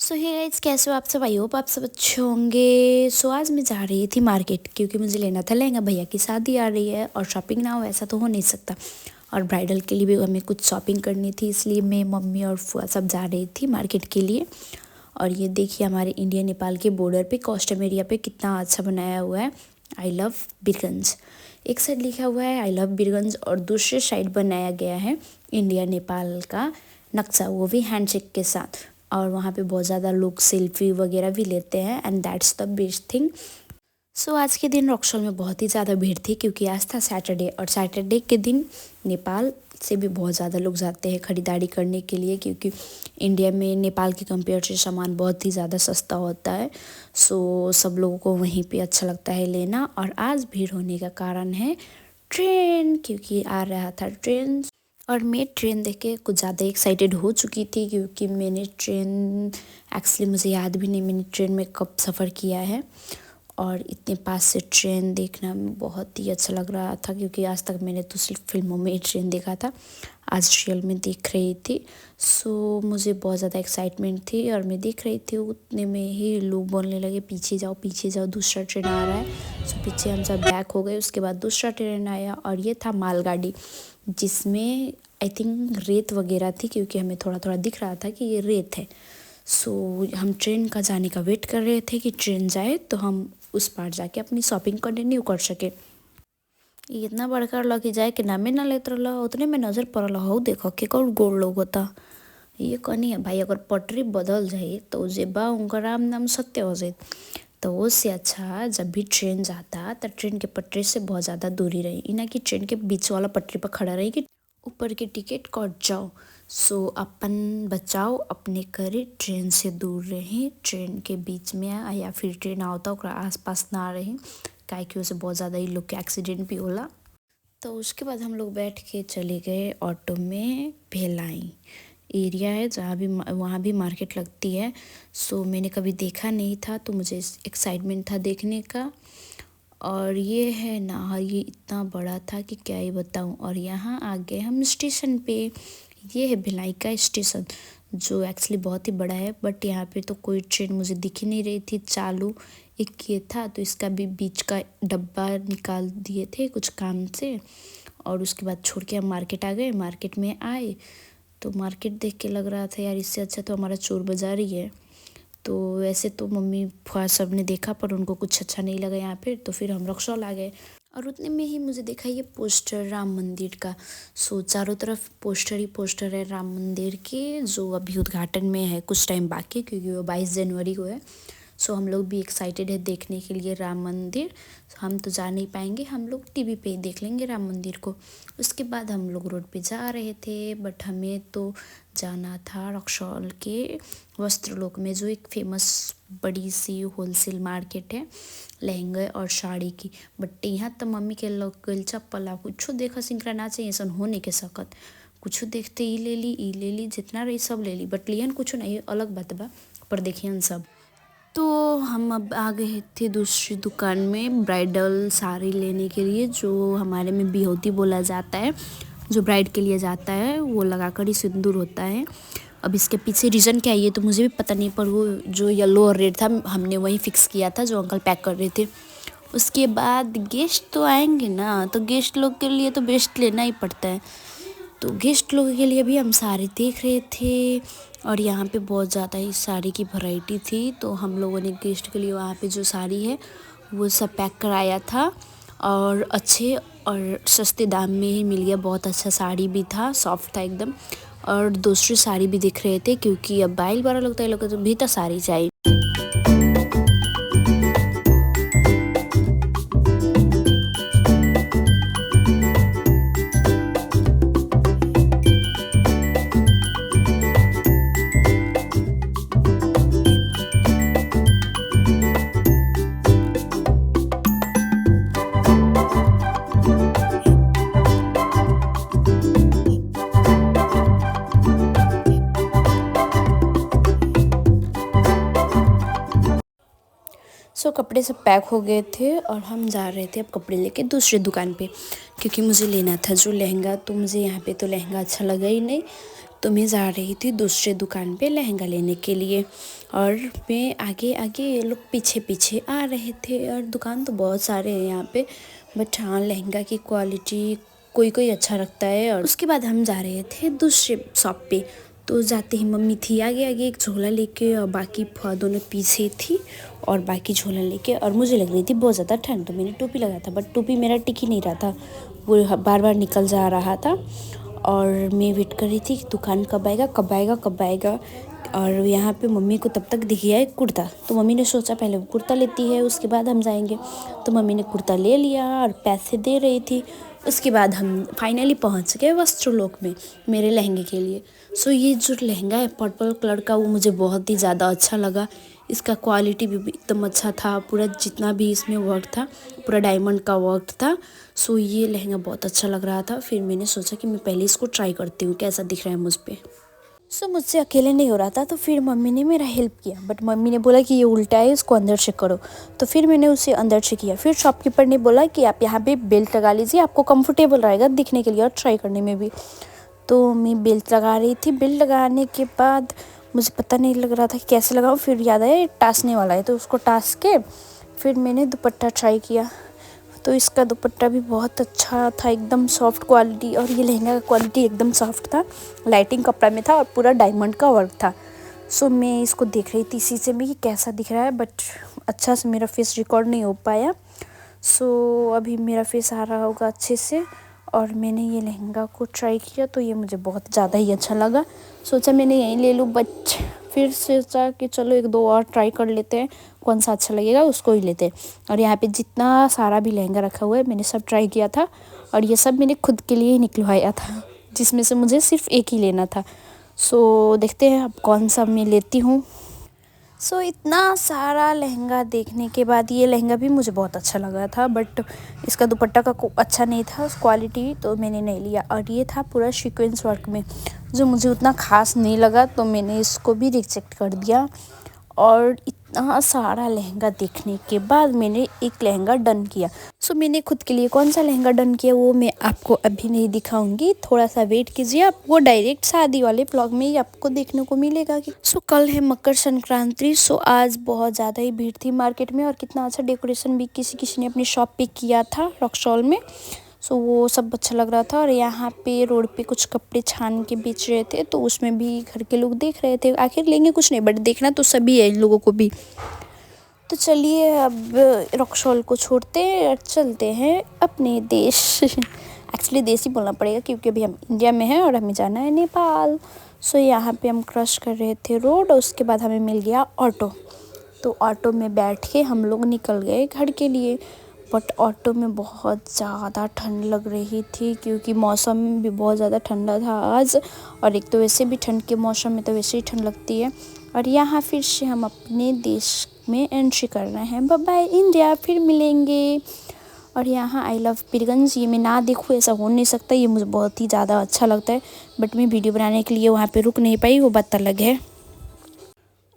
सो hey guys, कैसे हो आप सब? आई होप आप सब अच्छे होंगे। सो आज मैं जा रही थी मार्केट क्योंकि मुझे लेना था लहंगा। भैया की शादी आ रही है और शॉपिंग ना हो ऐसा तो हो नहीं सकता। और ब्राइडल के लिए भी हमें कुछ शॉपिंग करनी थी, इसलिए मैं मम्मी और फुआ सब जा रही थी मार्केट के लिए। और ये देखिए हमारे इंडिया नेपाल के बॉर्डर पे कॉस्टम एरिया पे कितना अच्छा बनाया हुआ है, आई लव बीरगंज। एक साइड लिखा हुआ है आई लव बीरगंज और दूसरे साइड बनाया गया है इंडिया नेपाल का नक्शा, वो भी हैंडशेक के साथ। और वहाँ पे बहुत ज़्यादा लोग सेल्फी वगैरह भी लेते हैं and that's the best thing. So आज के दिन रक्सौल में बहुत ही ज़्यादा भीड़ थी क्योंकि आज था सैटरडे, और सैटरडे के दिन नेपाल से भी बहुत ज़्यादा लोग जाते हैं ख़रीदारी करने के लिए, क्योंकि इंडिया में नेपाल के कंपेयर से सामान बहुत ही ज़्यादा सस्ता होता है। सो सब लोगों को वहीं पे अच्छा लगता है लेना। और आज भीड़ होने का कारण है ट्रेन, क्योंकि आ रहा था ट्रेन। और मैं ट्रेन देख के कुछ ज़्यादा एक्साइटेड हो चुकी थी क्योंकि मैंने ट्रेन एक्चुअली मुझे याद भी नहीं मैंने ट्रेन में कब सफ़र किया है। और इतने पास से ट्रेन देखना बहुत ही अच्छा लग रहा था क्योंकि आज तक मैंने तो सिर्फ फिल्मों में ही ट्रेन देखा था, आज रियल में देख रही थी। सो मुझे बहुत ज़्यादा एक्साइटमेंट थी और मैं देख रही थी। उतने में ही लोग बोलने लगे पीछे जाओ दूसरा ट्रेन आ रहा है। सो पीछे हम सब बैक हो गए। उसके बाद दूसरा ट्रेन आया और ये था मालगाड़ी, जिसमें आई थिंक रेत वगैरह थी क्योंकि हमें थोड़ा थोड़ा दिख रहा था कि ये रेत है। सो हम ट्रेन का जाने का वेट कर रहे थे कि ट्रेन जाए तो हम उस पार जाके अपनी शॉपिंग कंटिन्यू कर सके। इतना बड़का लगी जाए कि नामे ना लेते रहा, उतने में नज़र पड़ल हो देखो के कौन गोड़ लोग होता। ये कहनी है भाई, अगर पटरी बदल जाए तो जेबा उनका राम नाम सत्य हो जाए। तो उससे अच्छा जब भी ट्रेन जाता तो ट्रेन के पटरी से बहुत ज़्यादा दूरी रही, इना कि ट्रेन के बीच वाला पटरी पर खड़ा रही कि ऊपर की टिकट कट जाओ। सो अपन बचाओ अपने करे, ट्रेन से दूर रहें, ट्रेन के बीच में या फिर ट्रेन आवता ओकरा आसपास ना रहें, काहे कि उसे बहुत ज़्यादा ही लोग के एक्सीडेंट भी होला। तो उसके बाद हम लोग बैठ के चले गए ऑटो में। भेलाई एरिया है जहाँ भी वहाँ भी मार्केट लगती है। सो मैंने कभी देखा नहीं था तो मुझे एक्साइटमेंट था देखने का। और ये है ना, ये इतना बड़ा था कि क्या ही बताऊँ। और यहाँ आ गए हम स्टेशन पे। ये है भिलाई का स्टेशन, जो एक्चुअली बहुत ही बड़ा है, बट यहाँ पे तो कोई ट्रेन मुझे दिख ही नहीं रही थी चालू। एक ये था तो इसका भी बीच का डब्बा निकाल दिए थे कुछ काम से। और उसके बाद छोड़ के हम मार्केट आ गए। मार्केट में आए तो मार्केट देख के लग रहा था यार इससे अच्छा तो हमारा चोर बाज़ार ही है। तो वैसे तो मम्मी फुआ सब ने देखा पर उनको कुछ अच्छा नहीं लगा यहाँ पे, तो फिर हम रक्सौल आ गए। और उतने में ही मुझे देखा ये पोस्टर राम मंदिर का। सो चारों तरफ पोस्टर ही पोस्टर है राम मंदिर के, जो अभी उद्घाटन में है, कुछ टाइम बाकी क्योंकि वो 22 जनवरी को है। सो हम लोग भी एक्साइटेड है देखने के लिए राम मंदिर। हम तो जा नहीं पाएंगे, हम लोग टीवी पे ही देख लेंगे राम मंदिर को। उसके बाद हम लोग रोड पे जा रहे थे, बट हमें तो जाना था रक्सौल के वस्त्रलोक में, जो एक फेमस बड़ी सी होलसेल मार्केट है लहंगे और साड़ी की। बट यहाँ तो मम्मी के लोग गल चप्पल कुछ देखा सिंकरा ना चाहिए ऐसा हो नहीं के सकत, कुछ देखते ई ले ली जितना रही सब ले ली, बट लियन कुछ नहीं, अलग बात बा, पर देखियन सब। तो हम अब आ गए थे दूसरी दुकान में ब्राइडल साड़ी लेने के लिए, जो हमारे में बिहोती बोला जाता है, जो ब्राइड के लिए जाता है वो लगाकर ही सिंदूर होता है। अब इसके पीछे रीज़न क्या है ये तो मुझे भी पता नहीं, पर वो जो येलो और रेड था हमने वही फिक्स किया था जो अंकल पैक कर रहे थे। उसके बाद गेस्ट तो आएंगे ना, तो गेस्ट लोग के लिए तो बेस्ट लेना ही पड़ता है। तो गेस्ट लोगों के लिए भी हम साड़ी देख रहे थे और यहाँ पे बहुत ज़्यादा ही साड़ी की वैरायटी थी। तो हम लोगों ने गेस्ट के लिए वहाँ पे जो साड़ी है वो सब पैक कराया था और अच्छे और सस्ते दाम में ही मिल गया। बहुत अच्छा साड़ी भी था, सॉफ्ट था एकदम। और दूसरी साड़ी भी दिख रहे थे क्योंकि अब बाइल बारह लोग तो ये लोग तो भी तो साड़ी चाहिए। सो कपड़े सब पैक हो गए थे और हम जा रहे थे अब कपड़े लेके दूसरी दुकान पे, क्योंकि मुझे लेना था जो लहंगा। तो मुझे यहाँ पे तो लहंगा अच्छा लगा ही नहीं, तो मैं जा रही थी दूसरे दुकान पे लहंगा लेने के लिए और मैं आगे आगे, ये लोग पीछे पीछे आ रहे थे। और दुकान तो बहुत सारे हैं यहाँ पे, बट हाँ लहंगा की क्वालिटी कोई कोई अच्छा रखता है। और उसके बाद हम जा रहे थे दूसरे शॉप पे। तो जाते ही मम्मी थी आगे आगे एक झोला लेके और बाकी फुआ दोनों पीछे थी और बाकी झोला लेके। और मुझे लग रही थी बहुत ज़्यादा ठंड, तो मैंने टोपी लगाया था, बट टोपी मेरा टिक ही नहीं रहा था, वो बार बार निकल जा रहा था। और मैं वेट कर रही थी कि दुकान कब आएगा कब आएगा कब आएगा। और यहाँ पे मम्मी को तब तक दिख गया एक कुर्ता, तो मम्मी ने सोचा पहले वो कुर्ता लेती है उसके बाद हम जाएंगे। तो मम्मी ने कुर्ता ले लिया और पैसे दे रही थी। उसके बाद हम फाइनली पहुँच गए वस्त्रलोक में मेरे लहंगे के लिए। सो ये जो लहंगा है पर्पल कलर का, वो मुझे बहुत ही ज़्यादा अच्छा लगा। इसका क्वालिटी भी एकदम अच्छा था, पूरा जितना भी इसमें वर्क था पूरा डायमंड का वर्क था। सो ये लहंगा बहुत अच्छा लग रहा था। फिर मैंने सोचा कि मैं पहले इसको ट्राई करती हूँ कैसा दिख रहा है मुझ पर। सो मुझसे अकेले नहीं हो रहा था, तो फिर मम्मी ने मेरा हेल्प किया, बट मम्मी ने बोला कि ये उल्टा है, इसको अंदर से करो। तो फिर मैंने उसे अंदर से किया। फिर शॉपकीपर ने बोला कि आप यहाँ पे बेल्ट लगा लीजिए, आपको कंफर्टेबल रहेगा दिखने के लिए और ट्राई करने में भी। तो मैं बेल्ट लगा रही थी। बेल्ट लगाने के बाद मुझे पता नहीं लग रहा था कि कैसे लगाऊँ। फिर याद आया टाँसने वाला है, तो उसको टाँस के फिर मैंने दुपट्टा ट्राई किया। तो इसका दुपट्टा भी बहुत अच्छा था, एकदम सॉफ्ट क्वालिटी। और ये लहंगा का क्वालिटी एकदम सॉफ्ट था, लाइटिंग कपड़ा में था और पूरा डायमंड का वर्क था। सो मैं इसको देख रही थी शीशे में कि कैसा दिख रहा है, बट अच्छा से मेरा फेस रिकॉर्ड नहीं हो पाया। सो अभी मेरा फेस आ रहा होगा अच्छे से। और मैंने ये लहंगा को ट्राई किया तो ये मुझे बहुत ज़्यादा ही अच्छा लगा। सोचा मैंने यहीं ले लूँ, बट फिर सोचा कि चलो एक दो और ट्राई कर लेते हैं, कौन सा अच्छा लगेगा उसको ही लेते हैं। और यहाँ पे जितना सारा भी लहंगा रखा हुआ है मैंने सब ट्राई किया था। और ये सब मैंने खुद के लिए ही निकलवाया था, जिसमें से मुझे सिर्फ एक ही लेना था। सो देखते हैं अब कौन सा मैं लेती हूँ। सो इतना सारा लहंगा देखने के बाद ये लहंगा भी मुझे बहुत अच्छा लगा था, बट इसका दुपट्टा का अच्छा नहीं था क्वालिटी, तो मैंने नहीं लिया। और ये था पूरा सीक्वेंस वर्क में, जो मुझे उतना ख़ास नहीं लगा, तो मैंने इसको भी रिजेक्ट कर दिया। और इतना सारा लहंगा देखने के बाद मैंने एक लहंगा डन किया। सो मैंने खुद के लिए कौन सा लहंगा डन किया वो मैं आपको अभी नहीं दिखाऊंगी, थोड़ा सा वेट कीजिए, आपको डायरेक्ट शादी वाले व्लॉग में ही आपको देखने को मिलेगा। कि सो कल है मकर संक्रांति। सो आज बहुत ज़्यादा ही भीड़ थी मार्केट में और कितना अच्छा डेकोरेशन भी किसी किसी ने अपनी शॉप पे किया था रॉक्सॉल में। सो वो सब अच्छा लग रहा था। और यहाँ पे रोड पे कुछ कपड़े छान के बेच रहे थे, तो उसमें भी घर के लोग देख रहे थे। आखिर लेंगे कुछ नहीं, बट देखना तो सभी है इन लोगों को भी। तो चलिए अब रॉक्सॉल को छोड़ते हैं और चलते हैं अपने देश। एक्चुअली देश ही बोलना पड़ेगा क्योंकि अभी हम इंडिया में हैं और हमें जाना है नेपाल। सो यहाँ पे हम क्रॉस कर रहे थे रोड, और उसके बाद हमें मिल गया ऑटो। तो ऑटो में बैठ के हम लोग निकल गए घर के लिए। बट ऑटो में बहुत ज़्यादा ठंड लग रही थी क्योंकि मौसम भी बहुत ज़्यादा ठंडा था आज। और एक तो वैसे भी ठंड के मौसम में तो वैसे ही ठंड लगती है। और यहाँ फिर से हम अपने देश में एंट्री कर रहे हैं। बाय बाय इंडिया, फिर मिलेंगे। और यहाँ आई लव पीरगंज, ये मैं ना देखूँ ऐसा हो नहीं सकता, ये मुझे बहुत ही ज़्यादा अच्छा लगता है। बट मैं वीडियो बनाने के लिए वहाँ पे रुक नहीं पाई, वो बात अलग है।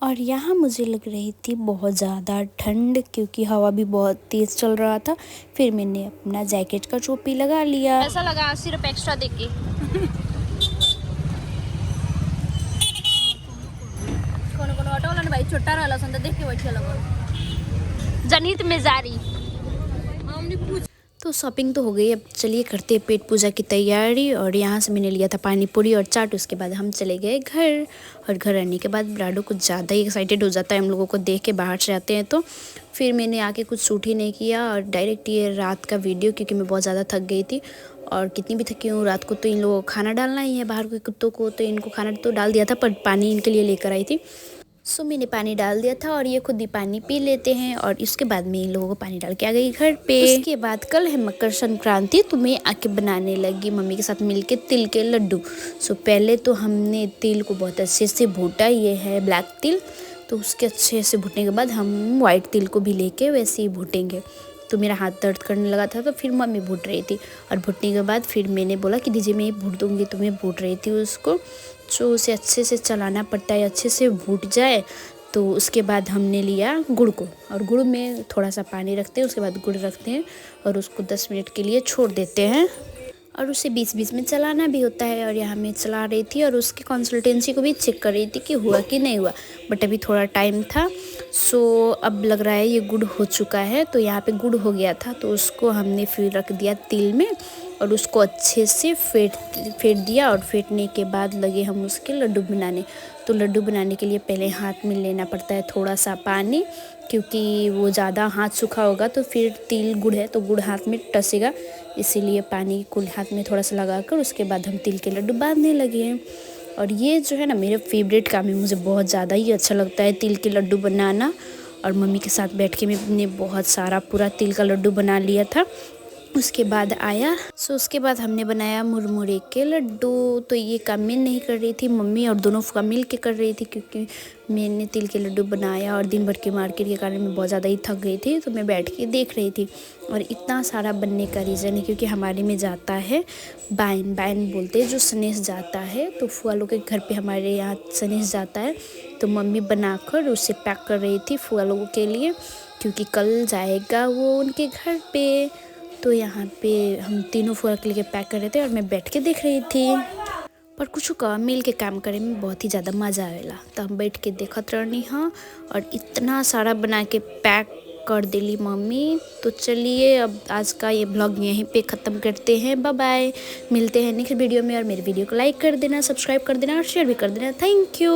और यहाँ मुझे लग रही थी बहुत ज़्यादा ठंड क्योंकि हवा भी बहुत तेज़ चल रहा था। फिर मैंने अपना जैकेट का टोपी लगा लिया। ऐसा लगा सिर्फ एक्स्ट्रा देख के। कोनो कोनो ऑटो वाला ने भाई छोटा रहला सन देख के बैठे लगल जनहित में जारी। हमने पूछ तो शॉपिंग तो हो गई, अब चलिए करते हैं पेट पूजा की तैयारी। और यहाँ से मैंने लिया था पानी पूरी और चाट। उसके बाद हम चले गए घर। और घर आने के बाद ब्राडो कुछ ज़्यादा ही एक्साइटेड हो जाता है हम लोगों को देख के, बाहर से आते हैं तो। फिर मैंने आके कुछ शूट ही नहीं किया और डायरेक्ट ये रात का वीडियो, क्योंकि मैं बहुत ज़्यादा थक गई थी। और कितनी भी थकी हूँ, रात को तो इन लोगों को खाना डालना ही है बाहर के कुत्तों को, तो इनको खाना तो डाल दिया था, पर पानी इनके लिए लेकर आई थी। सो मैंने पानी डाल दिया था और ये खुद ही पानी पी लेते हैं। और इसके बाद मैं इन लोगों को पानी डाल के आ गई घर पे। उसके बाद कल है मकर संक्रांति, तो मैं आके बनाने लगी मम्मी के साथ मिलके तिल के लड्डू। सो पहले तो हमने तिल को बहुत अच्छे से भूटा, ये है ब्लैक तिल, तो उसके अच्छे से भूटने के बाद हम वाइट तिल को भी लेके वैसे ही भूटेंगे। तो मेरा हाथ दर्द करने लगा था, तो फिर मम्मी भूट रही थी। और भूटने के बाद फिर मैंने बोला कि दीजिए मैं भूट दूँगी, तो मैं भूट रही थी उसको। सो उसे अच्छे से चलाना पड़ता है, अच्छे से भूट जाए। तो उसके बाद हमने लिया गुड़ को, और गुड़ में थोड़ा सा पानी रखते हैं, उसके बाद गुड़ रखते हैं और उसको 10 मिनट के लिए छोड़ देते हैं। और उसे बीच बीच में चलाना भी होता है। और यहाँ मैं चला रही थी और उसकी कंसल्टेंसी को भी चेक कर रही थी कि हुआ कि नहीं हुआ, बट अभी थोड़ा टाइम था। सो अब लग रहा है ये गुड़ हो चुका है। तो यहाँ पे गुड़ हो गया था, तो उसको हमने फिर रख दिया तिल में और उसको अच्छे से फेंट दिया। और फेंटने के बाद लगे हम उसके लड्डू बनाने। तो लड्डू बनाने के लिए पहले हाथ में लेना पड़ता है थोड़ा सा पानी, क्योंकि वो ज़्यादा हाथ सूखा होगा तो फिर तिल गुड़ है तो गुड़ हाथ में टसेगा, इसीलिए पानी को हाथ में थोड़ा सा लगाकर उसके बाद हम तिल के लड्डू बांधने लगे हैं। और ये जो है ना मेरे फेवरेट काम है, मुझे बहुत ज़्यादा ही अच्छा लगता है तिल के लड्डू बनाना। और मम्मी के साथ बैठ के मैंने बहुत सारा पूरा तिल का लड्डू बना लिया था। उसके बाद आया उसके बाद हमने बनाया मुरमुरे के लड्डू। तो ये काम मैं नहीं कर रही थी, मम्मी और दोनों फूफा मिल के कर रही थी, क्योंकि मैंने तिल के लड्डू बनाया और दिन भर के मार्केट के कारण मैं बहुत ज़्यादा ही थक गई थी, तो मैं बैठ के देख रही थी। और इतना सारा बनने का रीज़न है क्योंकि हमारे में जाता है बाइन बोलते हैं जो सनेस जाता है। तो फुआ लोग के घर पे हमारे यहाँ सनेस जाता है, तो मम्मी बनाकर उसे पैक कर रही थी फुआ लोगों के लिए, क्योंकि कल जाएगा वो उनके घर पे। तो यहाँ पे हम तीनों फुआ के लिए पैक कर रहे थे और मैं बैठ के देख रही थी। पर कुछ का मिल के काम करे में बहुत ही ज़्यादा मज़ा आवेला, तो हम बैठ के देखत रहनी हाँ। और इतना सारा बना के पैक कर दिली मम्मी। तो चलिए अब आज का ये ब्लॉग यहीं पे ख़त्म करते हैं। बाय बाय, मिलते हैं नेक्स्ट वीडियो में। और मेरे वीडियो को लाइक कर देना, सब्सक्राइब कर देना और शेयर भी कर देना। Thank you.